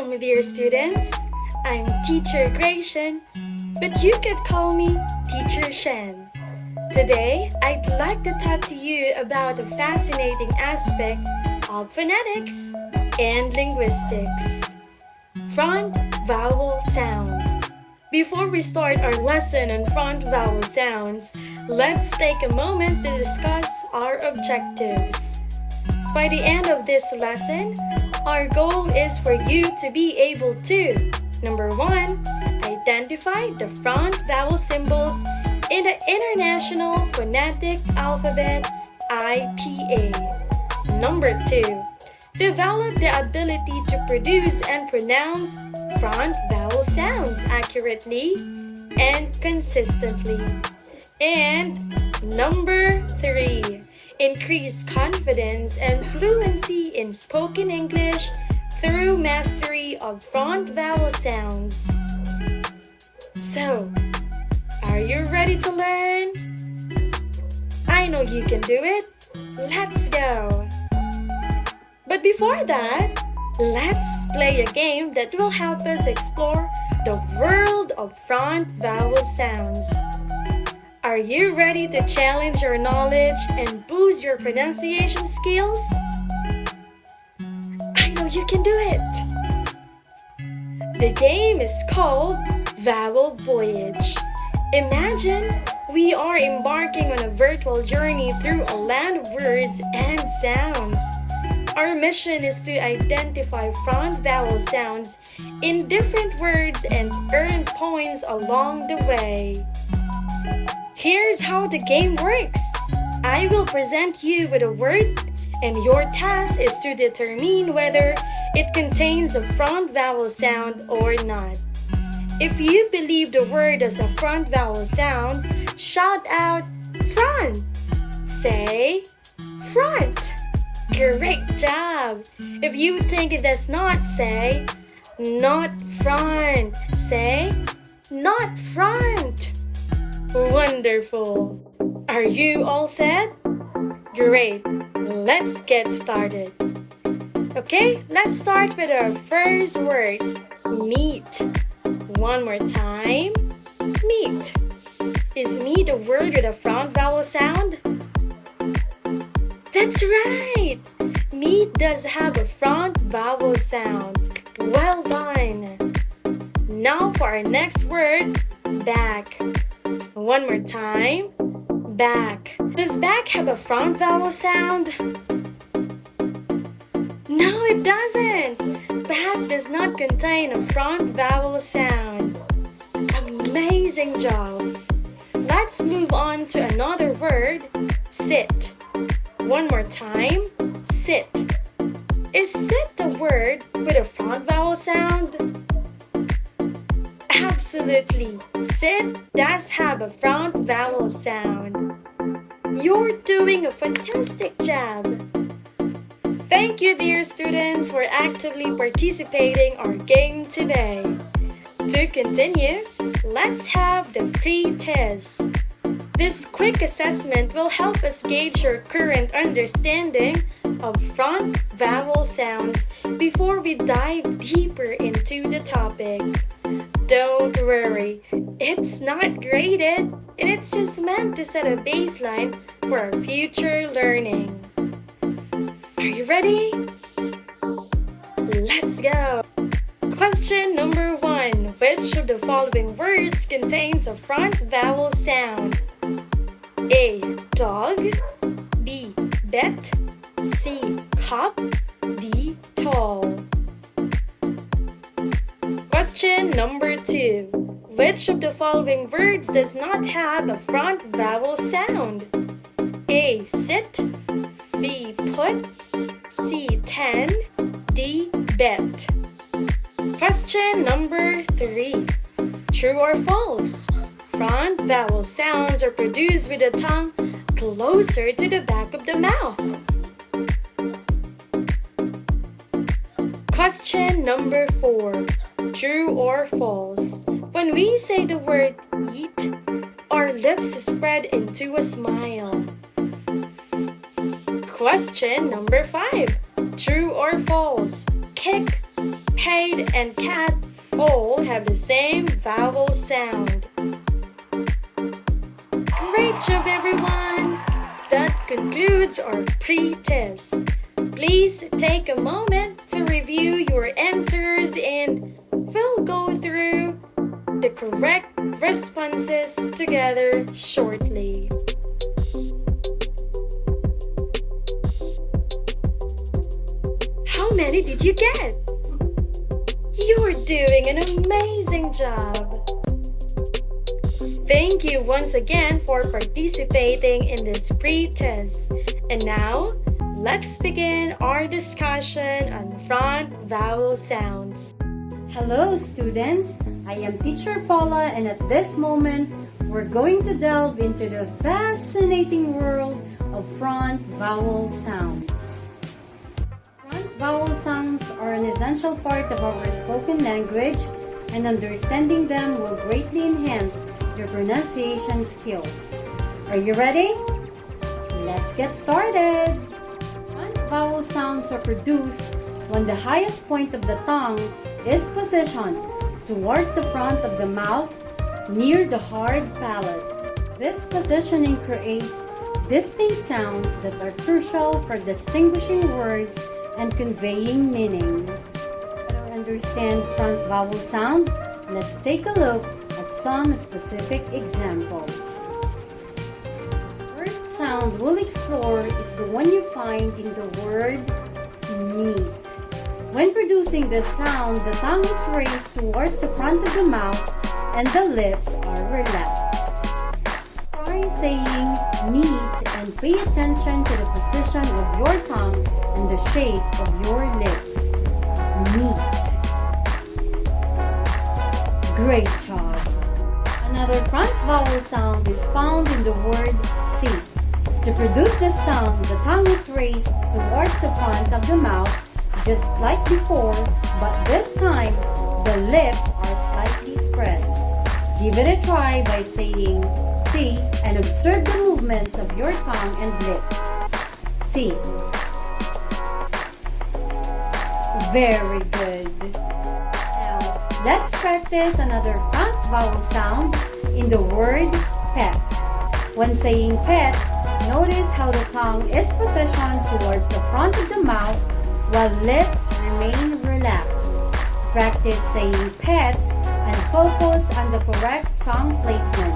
Welcome, dear students. I'm Teacher Gratian, but you could call me Teacher Shen. Today, I'd like to talk to you about a fascinating aspect of phonetics and linguistics: front vowel sounds. Before we start our lesson on front vowel sounds, let's take a moment to discuss our objectives. By the end of this lesson, our goal is for you to be able to: number 1, identify the front vowel symbols in the International Phonetic Alphabet (IPA). Number 2, develop the ability to produce and pronounce front vowel sounds accurately and consistently. And number 3, increase confidence and fluency in spoken English through mastery of front vowel sounds. So, are you ready to learn? I know you can do it. Let's go! But before that, let's play a game that will help us explore the world of front vowel sounds. Are you ready to challenge your knowledge and boost your pronunciation skills? I know you can do it! The game is called Vowel Voyage. Imagine we are embarking on a virtual journey through a land of words and sounds. Our mission is to identify front vowel sounds in different words and earn points along the way. Here's how the game works. I will present you with a word, and your task is to determine whether it contains a front vowel sound or not. If you believe the word has a front vowel sound, shout out front. Say front. Great job! If you think it does not, say not front. Say not front. Wonderful! Are you all set? Great! Let's get started. Okay, let's start with our first word, meat. One more time, meat. Is meat a word with a front vowel sound? That's right! Meat does have a front vowel sound. Well done! Now for our next word, back. One more time, back. Does back have a front vowel sound? No, it doesn't. Back does not contain a front vowel sound. Amazing job. Let's move on to another word, sit. One more time, sit. Is sit a word with a front vowel sound? Absolutely. Sit does have a front vowel sound. You're doing a fantastic job. Thank you, dear students, for actively participating in our game today. To continue, let's have the pre-test. This quick assessment will help us gauge your current understanding of front vowel sounds before we dive deeper into the topic. Don't worry, it's not graded, and it's just meant to set a baseline for our future learning. Are you ready? Let's go! Question number 1. Which of the following words contains a front vowel sound? A. Dog. B. Bet. C. Cup. D. Tall. Question number 2. Which of the following words does not have a front vowel sound? A. Sit. B. Put. C. 10. D. Bet. Question number 3. True or false? Front vowel sounds are produced with the tongue closer to the back of the mouth. Question number 4. True or false? When we say the word eat, our lips spread into a smile. Question number 5. True or false? Kick, hate, and cat all have the same vowel sound. Great job, everyone! That concludes our pre-test. Please take a moment to review your answers and we'll go through the correct responses together shortly. How many did you get? You're doing an amazing job! Thank you once again for participating in this pre-test. And now, let's begin our discussion on front vowel sounds. Hello students, I am Teacher Paula, and at this moment, we're going to delve into the fascinating world of front vowel sounds. Front vowel sounds are an essential part of our spoken language, and understanding them will greatly enhance your pronunciation skills. Are you ready? Let's get started! Front vowel sounds are produced when the highest point of the tongue is positioned towards the front of the mouth near the hard palate. This positioning creates distinct sounds that are crucial for distinguishing words and conveying meaning. To understand front vowel sound, let's take a look at some specific examples. The first sound we'll explore is the one you find in the word meat. When producing this sound, the tongue is raised towards the front of the mouth and the lips are relaxed. Try saying meat and pay attention to the position of your tongue and the shape of your lips. Meat. Great job! Another front vowel sound is found in the word seat. To produce this sound, the tongue is raised towards the front of the mouth just like before, but this time, the lips are slightly spread. Give it a try by saying see and observe the movements of your tongue and lips. See. Very good. Now, let's practice another front vowel sound in the word pet. When saying pet, notice how the tongue is positioned towards the front of the mouth while lips remain relaxed. Practice saying pet and focus on the correct tongue placement.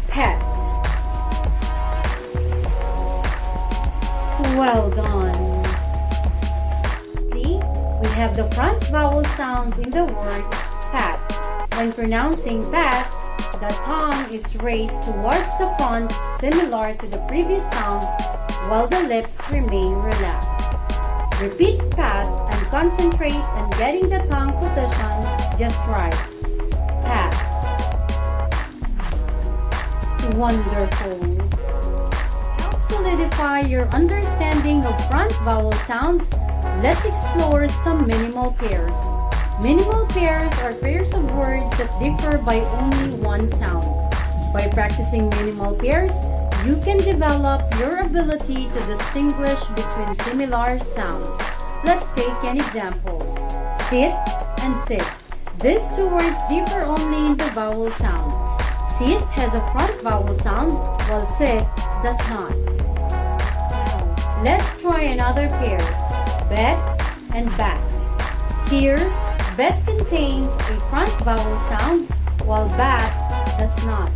Pet. Well done. See, we have the front vowel sound in the word pat. When pronouncing pat, the tongue is raised towards the front similar to the previous sounds while the lips remain relaxed. Repeat pat and concentrate on getting the tongue position just right. Pat. Wonderful. To help solidify your understanding of front vowel sounds, let's explore some minimal pairs. Minimal pairs are pairs of words that differ by only one sound. By practicing minimal pairs, you can develop your ability to distinguish between similar sounds. Let's take an example. Sit and sit. These two words differ only in the vowel sound. Sit has a front vowel sound, while sit does not. Now, let's try another pair. Bet and bat. Here, bet contains a front vowel sound, while bat does not.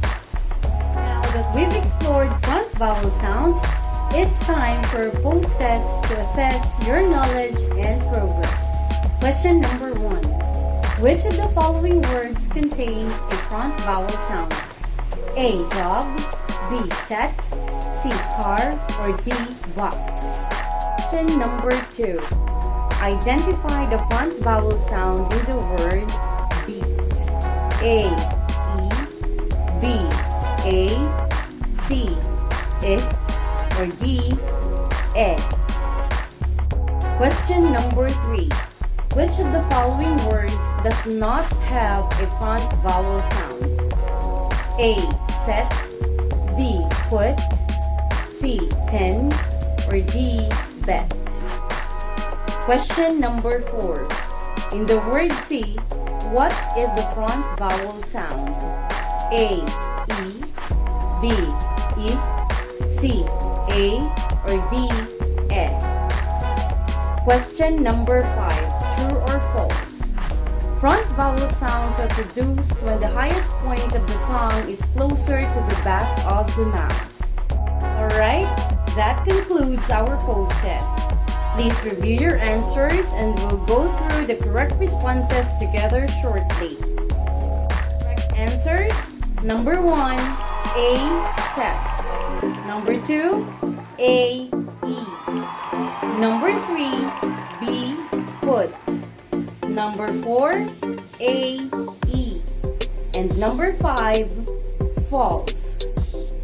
Now that we've explored front vowel sounds, it's time for a post-test to assess your knowledge and progress. Question number 1. Which of the following words contains a front vowel sound? A. Dog, B. Set, C. Car, or D. Box? Question number 2. Identify the front vowel sound in the word beat. A. E, B. A, C. It, or D. E. Question number 3. Which of the following words does not have a front vowel sound? A. Set, B. Put, C. Ten, or D. Bet? Question number 4. In the word see, what is the front vowel sound? A, E, B, I, C, A, or D, E? Question number 5, true or false? Front vowel sounds are produced when the highest point of the tongue is closer to the back of the mouth. Alright, that concludes our post test. Please review your answers and we'll go through the correct responses together shortly. Correct answers: number 1, A, set. Number 2, A, E. Number 3, B, put. Number 4, A, E. And number 5, false.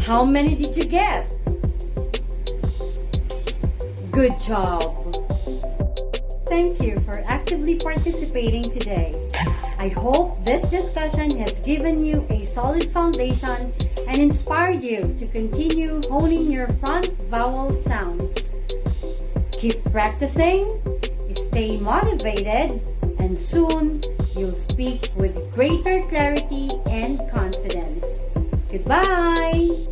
How many did you get? Good job! Thank you for actively participating today. I hope this discussion has given you a solid foundation and inspired you to continue honing your front vowel sounds. Keep practicing, stay motivated, and soon you'll speak with greater clarity and confidence. Goodbye!